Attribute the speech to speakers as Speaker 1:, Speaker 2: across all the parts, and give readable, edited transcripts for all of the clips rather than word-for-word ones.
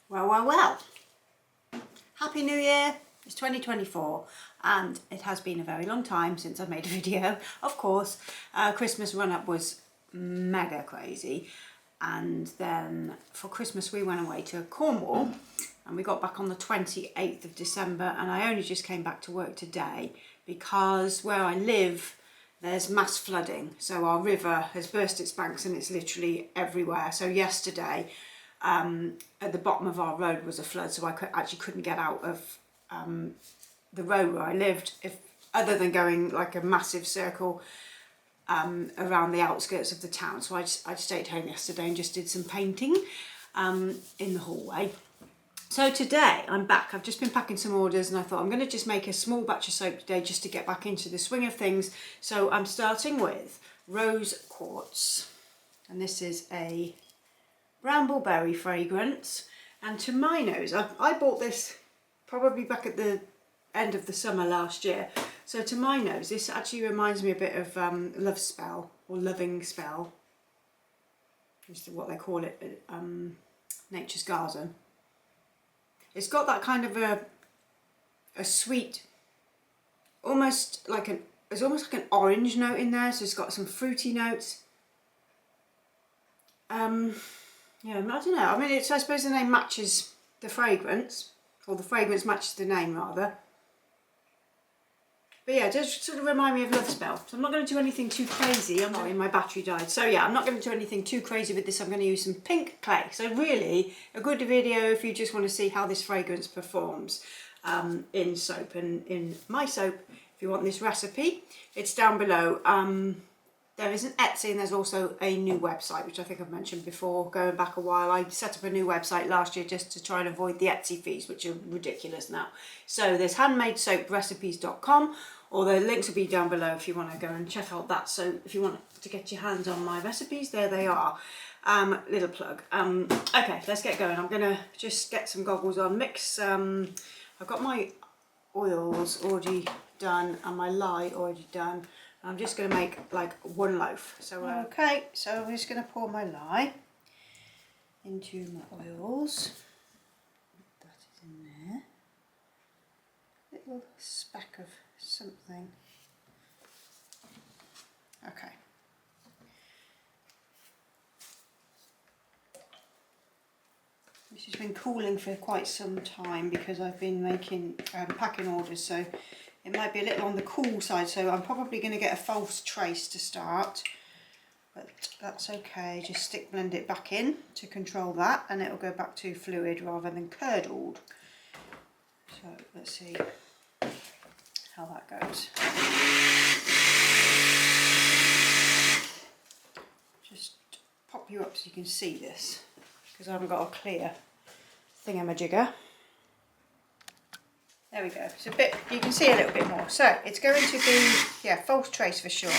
Speaker 1: Well. Happy New Year. It's 2024 and it has been a very long time since I've made a video. Of course, Christmas run-up was mega crazy, and then for Christmas we went away to Cornwall and we got back on the 28th of December, and I only just came back to work today because where I live there's mass flooding, so our river has burst its banks and it's literally everywhere. So yesterday at the bottom of our road was a flood, so I actually couldn't get out of the road where I lived, other than going like a massive circle around the outskirts of the town. So I stayed home yesterday and just did some painting in the hallway. So today I'm back. I've just been packing some orders and I thought I'm going to just make a small batch of soap today just to get back into the swing of things. So I'm starting with Rose Quartz, and this is a brambleberry fragrance, and to my nose, I bought this probably back at the end of the summer last year, so to my nose this actually reminds me a bit of Love Spell or Loving Spell, is what they call it at Nature's Garden. It's got that kind of a sweet, almost like an orange note in there, so it's got some fruity notes. Yeah, I don't know. I mean, I suppose the name matches the fragrance, or the fragrance matches the name rather. But yeah, it does sort of remind me of Love Spell. So I'm not going to do anything too crazy. I'm sorry, my battery died. So yeah, I'm not going to do anything too crazy with this. I'm going to use some pink clay. So really, a good video if you just want to see how this fragrance performs in soap. And in my soap, if you want this recipe, it's down below. There is an Etsy and there's also a new website, which I think I've mentioned before, going back a while. I set up a new website last year just to try and avoid the Etsy fees, which are ridiculous now. So there's handmadesoaprecipes.com, or the links will be down below if you want to go and check out that. So if you want to get your hands on my recipes, there they are. Little plug. Okay, let's get going. I'm going to just get some goggles on, mix. I've got my oils already done and my lye already done. I'm just going to make like one loaf. So okay, so I'm just going to pour my lye into my oils. That is in there. Little speck of something. Okay. This has been cooling for quite some time because I've been making packing orders, so it might be a little on the cool side, so I'm probably going to get a false trace to start, but that's okay. Just blend it back in to control that, and it'll go back to fluid rather than curdled. So let's see how that goes. Just pop you up so you can see this, because I haven't got a clear thingamajigger. There we go. It's a bit, you can see a little bit more. So it's going to be, yeah, false trace for sure.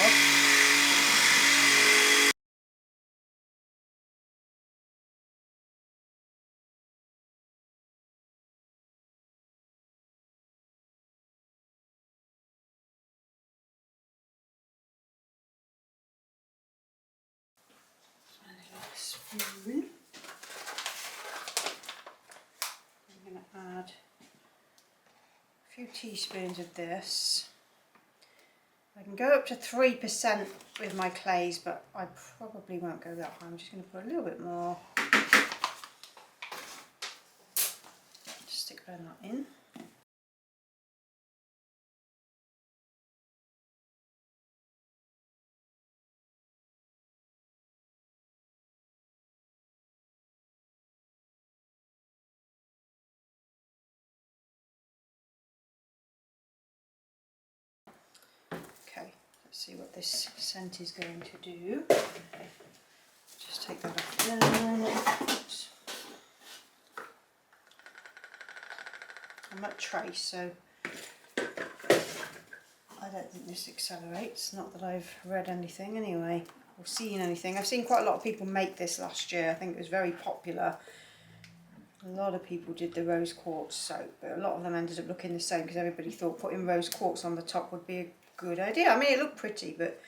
Speaker 1: Spoon. I'm going to add a few teaspoons of this. I can go up to 3% with my clays, but I probably won't go that high. I'm just going to put a little bit more. Just stick that in. Let's see what this scent is going to do. Just take that off there. Oops. I'm at trace, so I don't think this accelerates. Not that I've read anything anyway, or seen anything. I've seen quite a lot of people make this last year. I think it was very popular. A lot of people did the rose quartz soap, but a lot of them ended up looking the same because everybody thought putting rose quartz on the top would be a good idea. I mean, it looked pretty, but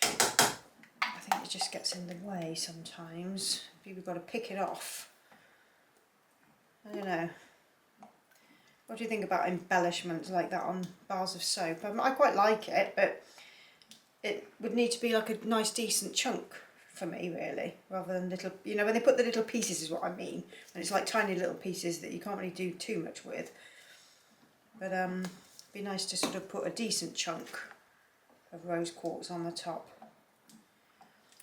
Speaker 1: I think it just gets in the way sometimes. People got to pick it off. I don't know. What do you think about embellishments like that on bars of soap? I quite like it, but it would need to be like a nice decent chunk for me, really, rather than little, you know, when they put the little pieces is what I mean. And it's like tiny little pieces that you can't really do too much with. But it'd be nice to sort of put a decent chunk of rose quartz on the top.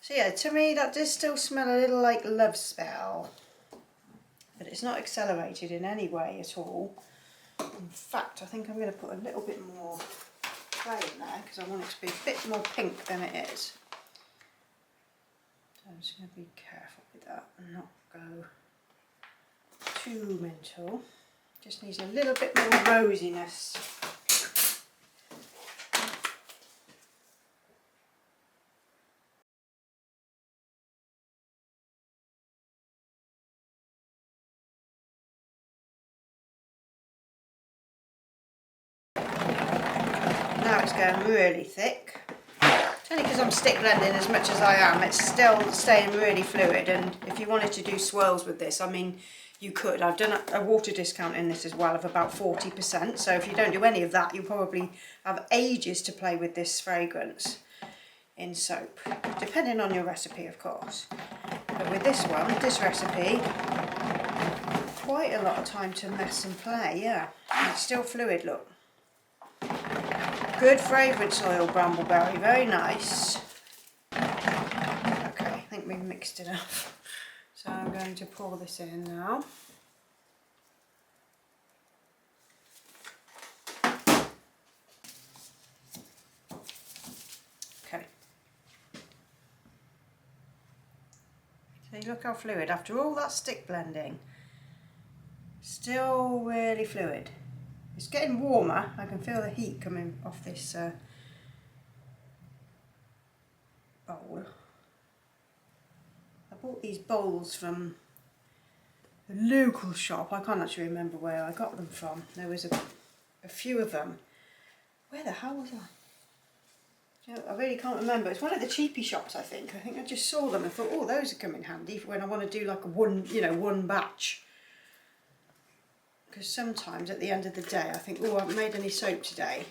Speaker 1: So yeah, to me that does still smell a little like Love Spell, but it's not accelerated in any way at all. In fact, I think I'm going to put a little bit more clay in there because I want it to be a bit more pink than it is. So I'm just going to be careful with that and not go too mental. Just needs a little bit more rosiness. Now it's going really thick. It's only because I'm stick blending as much as I am, it's still staying really fluid, and if you wanted to do swirls with this, I mean, you could. I've done a water discount in this as well of about 40%, so if you don't do any of that, you'll probably have ages to play with this fragrance in soap, depending on your recipe, of course. But with this one, this recipe, quite a lot of time to mess and play, yeah. And it's still fluid, look. Good fragrance oil, Brambleberry, very nice. Okay, I think we've mixed enough. So I'm going to pour this in now. Okay. See, look how fluid, after all that stick blending. Still really fluid. It's getting warmer, I can feel the heat coming off this bowl. I bought these bowls from the local shop. I can't actually remember where I got them from. There was a few of them. Where the hell was I? You know, I really can't remember. It's one of the cheapy shops, I think. I think I just saw them and thought, oh, those would come in handy for when I want to do like one batch. Because sometimes at the end of the day I think, oh, I haven't made any soap today,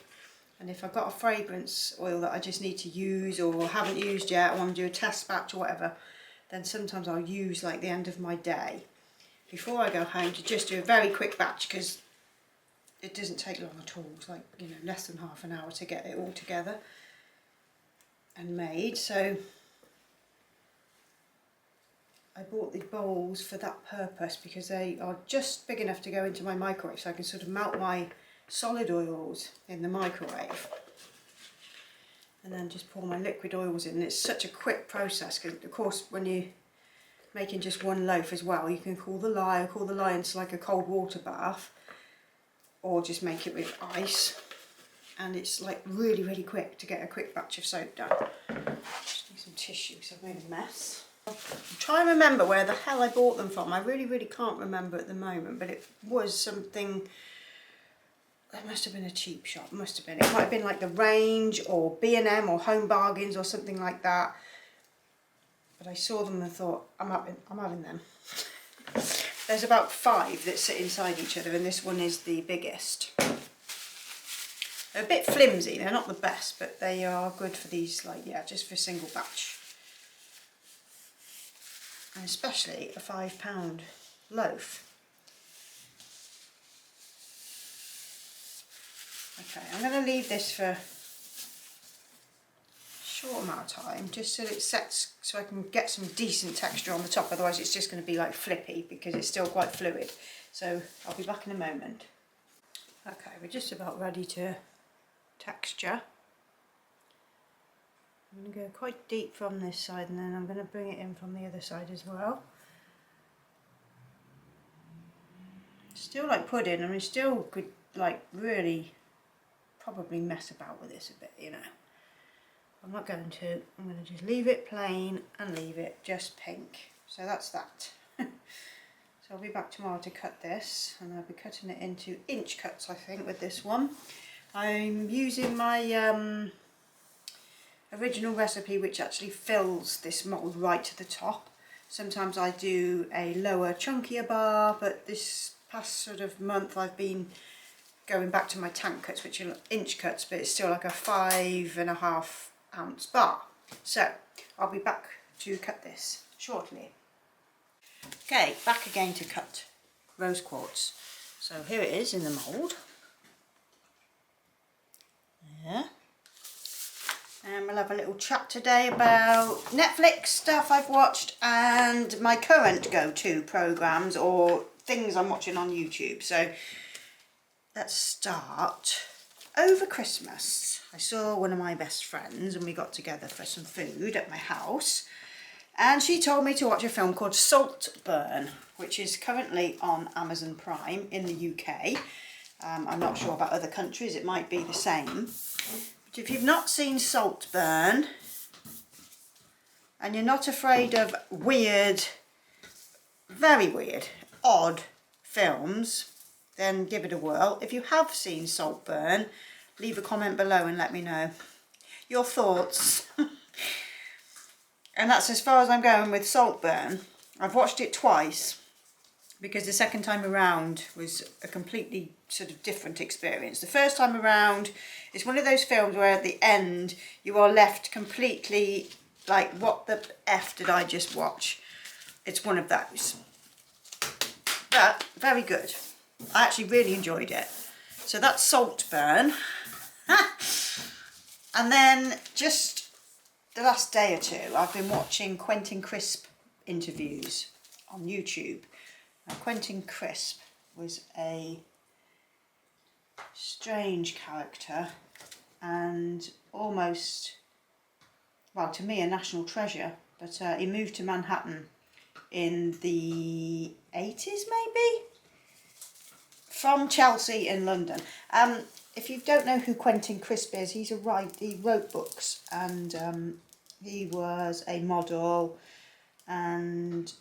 Speaker 1: and if I've got a fragrance oil that I just need to use or haven't used yet, I want to do a test batch or whatever, then sometimes I'll use like the end of my day before I go home to just do a very quick batch, because it doesn't take long at all. It's like, you know, less than half an hour to get it all together and made. So I bought the bowls for that purpose, because they are just big enough to go into my microwave, so I can sort of melt my solid oils in the microwave and then just pour my liquid oils in. It's such a quick process, because of course when you're making just one loaf as well, you can cool the lye into like a cold water bath, or just make it with ice, and it's like really, really quick to get a quick batch of soap done. Just need some tissue because I've made a mess. I'm trying to remember where the hell I bought them from. I really, really can't remember at the moment, but it was something, it must have been a cheap shop, must have been. It might have been like The Range or B&M or Home Bargains or something like that. But I saw them and thought, I'm having them. There's about 5 that sit inside each other, and this one is the biggest. They're a bit flimsy, they're not the best, but they are good for these, like, yeah, just for single batch. And especially a £5 loaf. Okay, I'm going to leave this for a short amount of time, just so it sets, so I can get some decent texture on the top, otherwise it's just going to be like flippy because it's still quite fluid. So I'll be back in a moment. Okay, we're just about ready to texture. I'm going to go quite deep from this side, and then I'm going to bring it in from the other side as well. Still like pudding, I mean, still could like really probably mess about with this a bit, you know. I'm not going to, I'm going to just leave it plain and leave it just pink. So that's that. So I'll be back tomorrow to cut this, and I'll be cutting it into inch cuts, I think, with this one. I'm using my original recipe, which actually fills this mould right to the top. Sometimes I do a lower, chunkier bar, but this past sort of month I've been going back to my tank cuts, which are inch cuts, but it's still like a 5.5 ounce bar. So I'll be back to cut this shortly. Okay, back again to cut rose quartz. So here it is in the mould. Yeah. And we'll have a little chat today about Netflix stuff I've watched and my current go-to programs or things I'm watching on YouTube. So let's start. Over Christmas, I saw one of my best friends and we got together for some food at my house. And she told me to watch a film called Saltburn, which is currently on Amazon Prime in the UK. I'm not sure about other countries, it might be the same. But if you've not seen Saltburn, and you're not afraid of weird, very weird, odd films, then give it a whirl. If you have seen Saltburn, leave a comment below and let me know your thoughts. And that's as far as I'm going with Saltburn. I've watched it twice because the second time around was a completely sort of different experience. The first time around, it's one of those films where at the end you are left completely like, what the F did I just watch? It's one of those. But very good. I actually really enjoyed it. So that's Saltburn. And then just the last day or two, I've been watching Quentin Crisp interviews on YouTube. Now, Quentin Crisp was a strange character and almost, well, to me, a national treasure. But he moved to Manhattan in the 80s, maybe? From Chelsea in London. If you don't know who Quentin Crisp is, he wrote books and he was a model and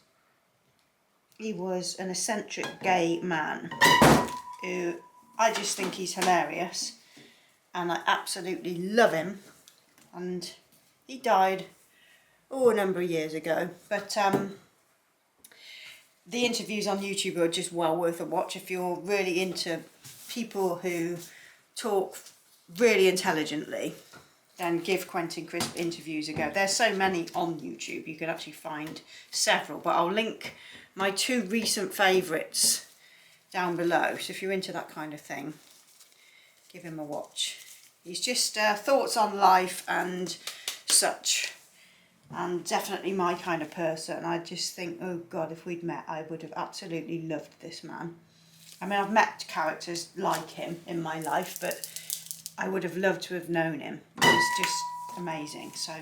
Speaker 1: he was an eccentric gay man who I just think he's hilarious and I absolutely love him. And he died, a number of years ago, but the interviews on YouTube are just well worth a watch if you're really into people who talk really intelligently. Then give Quentin Crisp interviews a go. There's so many on YouTube, you can actually find several, but I'll link my two recent favourites down below. So if you're into that kind of thing, give him a watch. He's just thoughts on life and such. And definitely my kind of person. I just think, oh God, if we'd met, I would have absolutely loved this man. I mean, I've met characters like him in my life, but I would have loved to have known him. He's just amazing. So,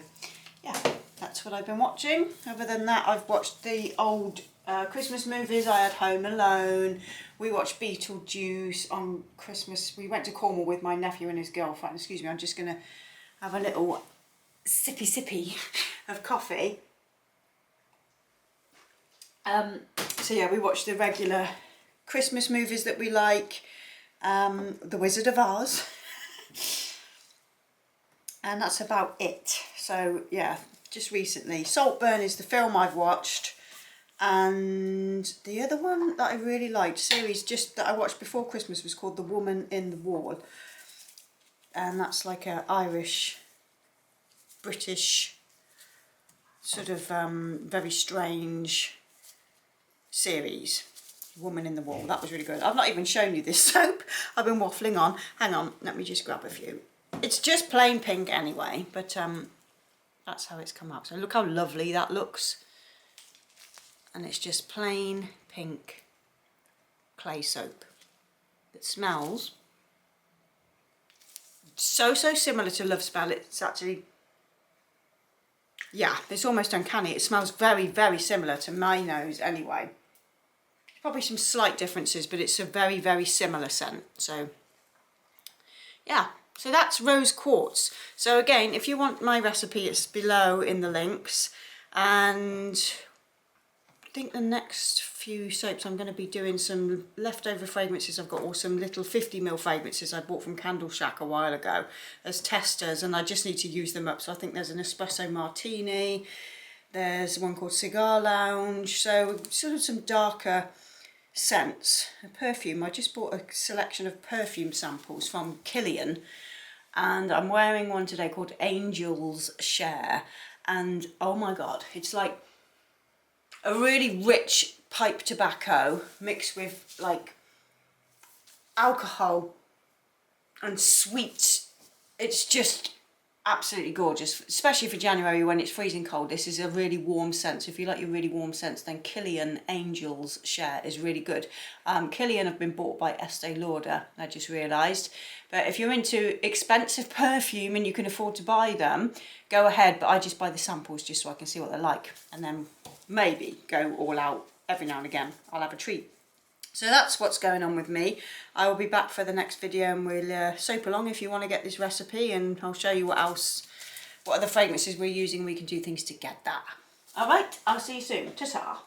Speaker 1: yeah, that's what I've been watching. Other than that, I've watched the old Christmas movies. I had Home Alone. We watched Beetlejuice on Christmas. We went to Cornwall with my nephew and his girlfriend. Excuse me, I'm just going to have a little sippy of coffee. So yeah, we watched the regular Christmas movies that we like. The Wizard of Oz. And that's about it. So yeah, just recently. Saltburn is the film I've watched. And the other one that I really liked, series just that I watched before Christmas, was called The Woman in the Wall. And that's like a Irish, British, sort of very strange series. Woman in the Wall. That was really good. I've not even shown you this soap. I've been waffling on. Hang on, let me just grab a few. It's just plain pink anyway, but that's how it's come up. So look how lovely that looks. And it's just plain pink clay soap. It smells so similar to Love Spell. It's actually, yeah, it's almost uncanny. It smells very similar to my nose anyway. Probably some slight differences, but it's a very similar scent. So yeah, so that's rose quartz. So again, if you want my recipe, it's below in the links. And I think the next few soaps I'm going to be doing some leftover fragrances I've got, or some little 50ml fragrances I bought from Candle Shack a while ago as testers, and I just need to use them up. So I think there's an espresso martini, there's one called Cigar Lounge, so sort of some darker scents, a perfume. I just bought a selection of perfume samples from Kilian, and I'm wearing one today called Angel's Share, and oh my god, it's like a really rich pipe tobacco mixed with like alcohol and sweets. It's just absolutely gorgeous, especially for January when it's freezing cold. This is a really warm scent, so if you like your really warm scents, then Kilian Angel's Share is really good. Kilian have been bought by Estee Lauder, I just realised, but if you're into expensive perfume and you can afford to buy them, go ahead, but I just buy the samples just so I can see what they're like, and then maybe go all out every now and again. I'll have a treat. So that's what's going on with me. I will be back for the next video, and we'll soap along if you want to get this recipe, and I'll show you what other fragrances we're using. We can do things to get that. All right, I'll see you soon. Ta-ta.